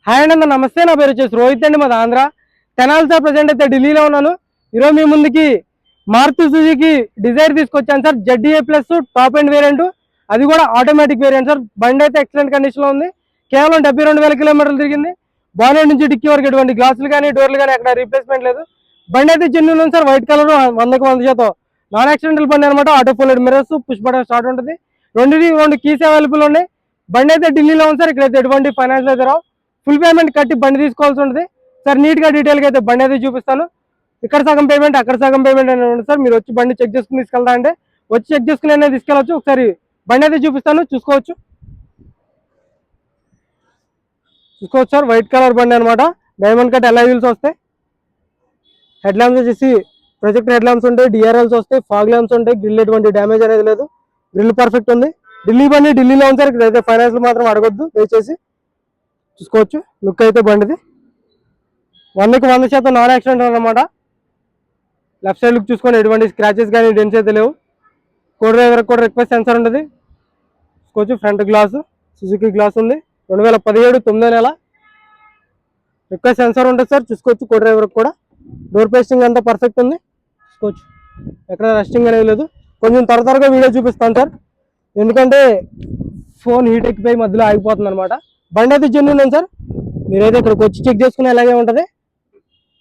Hi అండి, నమస్తే. నా పేరు వచ్చేసి రోహిత్ అండి, మాది ఆంధ్ర. తెనాలి సార్. ప్రజెంట్ అయితే ఢిల్లీలో ఉన్నాను. ఈరోజు మీ ముందుకి మారుతి సుజుకి డిజైర్ తీసుకొచ్చాను sir. ZDA plus top end variant, అది కూడా ఆటోమేటిక్ వేరియంట్ సార్. బండి అయితే ఎక్సలెంట్ కండిషన్లో ఉంది. కేవలం 72,000 కిలోమీటర్లు తిరిగింది. బానెట్ నుంచి డిక్కీ వరకు ఎటువంటి గ్లాసులు కానీ డోర్లు కానీ అక్కడ రీప్లేస్మెంట్ లేదు. బండి అయితే జెన్యూన్ ఉంది sir. White colour, 100% non accidental బండి అనమాట. Auto folded mirrors, push button start ఉంటుంది. రెండు కీస్ అవైలబుల్ ఉన్నాయి. బండి అయితే ఢిల్లీలో ఉంది సార్. ఇక్కడైతే ఎటువంటి ఫైనాన్స్ అయితే రావు. ఫుల్ పేమెంట్ కట్టి బండి తీసుకోవాల్సి ఉంటుంది సార్. నీట్గా డీటెయిల్గా అయితే బండి అయితే చూపిస్తాను. ఇక్కడ సగం పేమెంట్, అక్కడ సగం పేమెంట్ అనేది ఉంటుంది సార్. మీరు వచ్చి బండి చెక్ చేసుకుని తీసుకెళ్తా అంటే వచ్చి చెక్ చేసుకుని అనేది తీసుకెళ్ళచ్చు. ఒకసారి బండి అయితే చూపిస్తాను, చూసుకోవచ్చు సార్. వైట్ కలర్ బండి అనమాట. డైమండ్ కట్ అలై వీల్స్ వస్తాయి. హెడ్ ల్యాంప్స్ వచ్చేసి ప్రొజెక్టర్ హెడ్ ల్యాంప్స్ ఉంటాయి. DRLs వస్తాయి, ఫాగ్ ల్యాంప్స్ ఉంటాయి. గ్రిల్ ఎటువంటి డ్యామేజ్ అనేది లేదు. గ్రిల్ పర్ఫెక్ట్ ఉంది. ఢిల్లీ బండి ఢిల్లీలో ఉంది సార్. ఇక్కడైతే ఫైనాన్స్ మాత్రం అడగొద్దు దయచేసి. చూసుకోవచ్చు లుక్ అయితే బండిది 100% నాన్ యాక్సిడెంట్ అనమాట. లెఫ్ట్ సైడ్ లుక్ చూసుకొని ఎటువంటి స్క్రాచెస్ కానీ డెన్స్ అయితే లేవు. కో డ్రైవర్ కూడా రిక్వెస్ట్ సెన్సార్ ఉంటుంది. చూసుకోవచ్చు ఫ్రంట్ గ్లాసు సుజుకి గ్లాస్ ఉంది. 2017 9వ నెల రిక్వెస్ట్ సెన్సార్ ఉంటుంది సార్. చూసుకోవచ్చు కో డ్రైవర్ కూడా. డోర్ పేస్టింగ్ అంతా పర్ఫెక్ట్ ఉంది. చూసుకోవచ్చు ఎక్కడ రస్టింగ్ అనేది లేదు. కొంచెం త్వరగా వీడియో చూపిస్తాను సార్, ఎందుకంటే ఫోన్ హీట్ ఎక్కిపోయి మధ్యలో ఆగిపోతుంది అనమాట. బండి అయితే జెన్యూన్ ఉంది సార్. మీరైతే ఇక్కడికి వచ్చి చెక్ చేసుకుని అలాగే ఉంటుంది.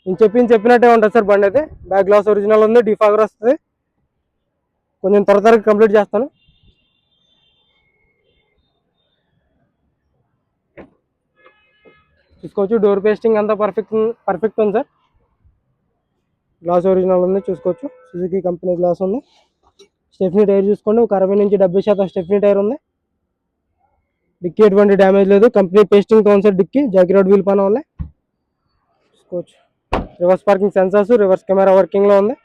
నేను చెప్పినట్టే ఉంటుంది సార్. బండి అయితే బ్యాక్ గ్లాస్ ఒరిజినల్ ఉంది. డిఫాగర్ వస్తుంది. కొంచెం త్వరగా కంప్లీట్ చేస్తాను. చూసుకోవచ్చు డోర్ పేస్టింగ్ అంతా పర్ఫెక్ట్ ఉంది సార్. గ్లాస్ ఒరిజినల్ ఉంది. చూసుకోవచ్చు సుజుకి కంపెనీ గ్లాస్ ఉంది. స్టెఫ్నీ టైర్ చూసుకోండి. ఒక 60 నుంచి 70% స్టెఫ్నీ టైర్ ఉంది. డిక్కీ ఎటువంటి డ్యామేజ్ లేదు. కంపెనీ పేస్టింగ్ ఉంది సార్. డిక్కీ జాకిరోడ్ వీల్ పైన ఉన్నాయి. చూసుకోవచ్చు reverse parking sensors, reverse camera వర్కింగ్లో ఉంది.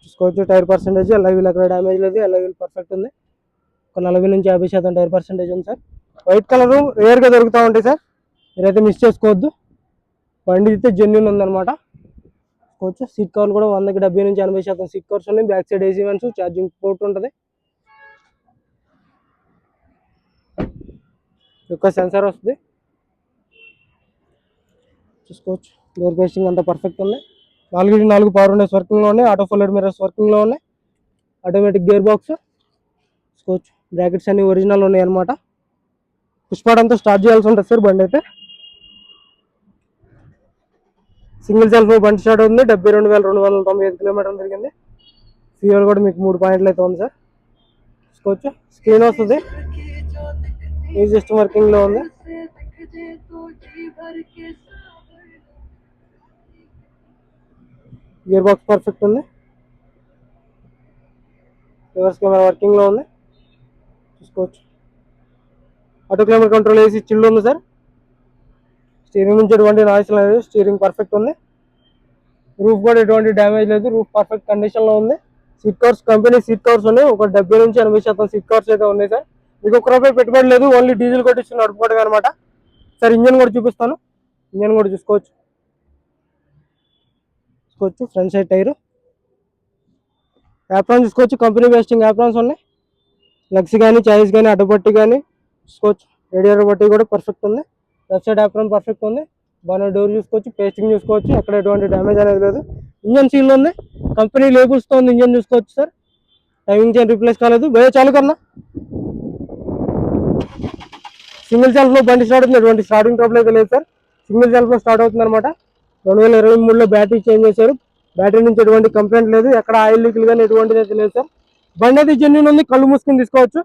చూసుకోవచ్చు టైర్ పర్సెంటేజ్ అలై వీల్ అక్కడ డ్యామేజ్ లేదు. అలై వీల్ పర్ఫెక్ట్ ఉంది. ఒక 40 నుంచి 50% టైర్ పర్సెంటేజ్ ఉంది సార్. వైట్ కలర్ రేర్గా దొరుకుతూ ఉంటాయి సార్. మీరైతే మిస్ చేసుకోవద్దు. బండి అయితే జెన్యూన్ ఉందన్నమాట. చూసుకోవచ్చు సీట్ కవర్ కూడా 100కి 70 నుంచి 80% సీట్ కవర్స్ ఉన్నాయి. Back side AC vents, charging port ఉంటుంది. యొక్క సెన్సార్ వస్తుంది. చూసుకోవచ్చు డోర్ పేస్టింగ్ అంతా పర్ఫెక్ట్ ఉంది. 4x4 పవర్ విండోస్ వర్కింగ్లో ఉన్నాయి. ఆటో ఫోల్డెడ్ మిర్రర్స్ వర్కింగ్లో ఉన్నాయి. Automatic gear box. చూసుకోవచ్చు బ్రాకెట్స్ అన్ని ఒరిజినల్ ఉన్నాయి అనమాట. పుష్ బటన్తో స్టార్ట్ చేయాల్సి ఉంటుంది సార్. బండి అయితే సింగిల్ సెల్ఫ్ బండి స్టార్ట్ అవుతుంది. 72,295 కిలోమీటర్లు తిరిగింది. ఫ్యూయల్ కూడా మీకు 3 పాయింట్లు అయితే ఉంది సార్. చూసుకోవచ్చు స్క్రీన్ వస్తుంది. ఈ సిస్టమ్ వర్కింగ్లో ఉంది. గేర్ బాక్స్ పర్ఫెక్ట్ ఉంది. రివర్స్ కెమెరా వర్కింగ్లో ఉంది. చూసుకోవచ్చు auto climate control AC chilled ఉంది సార్. స్టీరింగ్ నుంచి ఎటువంటి నాయిస్ లేదు. స్టీరింగ్ పర్ఫెక్ట్ ఉంది. రూఫ్ కూడా ఎటువంటి డ్యామేజ్ లేదు. రూఫ్ పర్ఫెక్ట్ కండిషన్లో ఉంది. Seat covers company seat covers ఉన్నాయి. ఒక 70 నుంచి 80% సీట్ కవర్స్ అయితే ఉన్నాయి సార్. మీకు ₹1 పెట్టుబడి లేదు. ఓన్లీ డీజిల్ కొట్టించి నడుపుకోవడం అనమాట సార్. ఇంజన్ కూడా చూపిస్తాను. ఇంజన్ కూడా చూసుకోవచ్చు. ఫ్రంట్ సైడ్ టైరు యాప్రాన్స్ చూసుకోవచ్చు. కంపెనీ వేస్టింగ్ యాప్రాన్స్ ఉన్నాయి. లెగ్స్ కానీ చైర్స్ కానీ అడ్డపట్టి కానీ చూసుకోవచ్చు. రేడియేటర్ బట్టి కూడా పర్ఫెక్ట్ ఉంది. లెఫ్ట్ సైడ్ యాప్రాన్ పర్ఫెక్ట్ ఉంది. బాగా డోర్ చూసుకోవచ్చు. పేస్టింగ్ చూసుకోవచ్చు. అక్కడ ఎటువంటి డ్యామేజ్ అనేది లేదు. ఇంజన్ సీల్ ఉంది. కంపెనీ లేబుల్స్తో ఉంది. ఇంజన్ చూసుకోవచ్చు సార్. టైమింగ్ చైన్ రీప్లేస్ కాలేదు. భయ చాలు కన్నా సింగిల్ సెల్ఫ్లో బండి స్టార్ట్ అవుతుంది. ఎటువంటి స్టార్టింగ్ ట్రబుల్ అయితే లేదు సార్. సింగిల్ సెల్ఫ్లో స్టార్ట్ అవుతుంది అనమాట. 2023లో బ్యాటరీ చేంజ్ చేశారు. బ్యాటరీ నుంచి ఎటువంటి కంప్లైంట్ లేదు. ఎక్కడ ఆయిల్ లీక్లు కానీ ఎటువంటిది అయితే లేదు సార్. బండి అయితే జెన్యూన్ ఉంది. కళ్ళు మూసుకుని తీసుకోవచ్చు.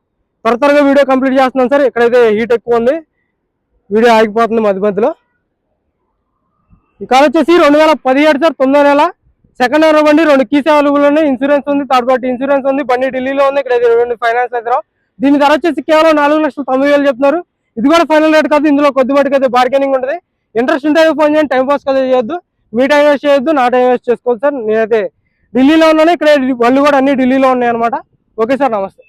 త్వరగా వీడియో కంప్లీట్ చేస్తున్నాను సార్. ఇక్కడైతే హీట్ ఎక్కువ ఉంది. వీడియో ఆగిపోతుంది మధ్యలో. ఈ కార్ వచ్చేసి 2017 సార్. 9వ నెల సెకండ్ ఓనర్ బండి. 2 కీస్ అవైలబుల్ ఉన్నాయి. ఇన్సూరెన్స్ ఉంది. థర్డ్ పార్టీ ఇన్సూరెన్స్ ఉంది. బండి ఢిల్లీలో ఉంది. ఇక్కడ ఎటువంటి ఫైనాన్స్ అయితే రావు. దీని ధర వచ్చేసి కేవలం 4,90,000 చెప్తున్నారు. ఇది కూడా ఫైనల్ రేట్ కాదు. ఇందులో కొద్దిపాటికి అయితే బార్గెనింగ్ ఉంటుంది. ఇంట్రెస్ట్ ఉంటే ఫోన్ చేయండి. టైం పాస్ కదా చేయొద్దు. మీ టైం వేస్ట్ చేయొద్దు. నా టైం వేస్ట్ చేసుకోవాలి సార్. నేనైతే ఢిల్లీలో ఉన్నాను. ఇక్కడ వాళ్ళు కూడా అన్ని ఢిల్లీలో ఉన్నాయి అనమాట. ఓకే సార్, నమస్తే.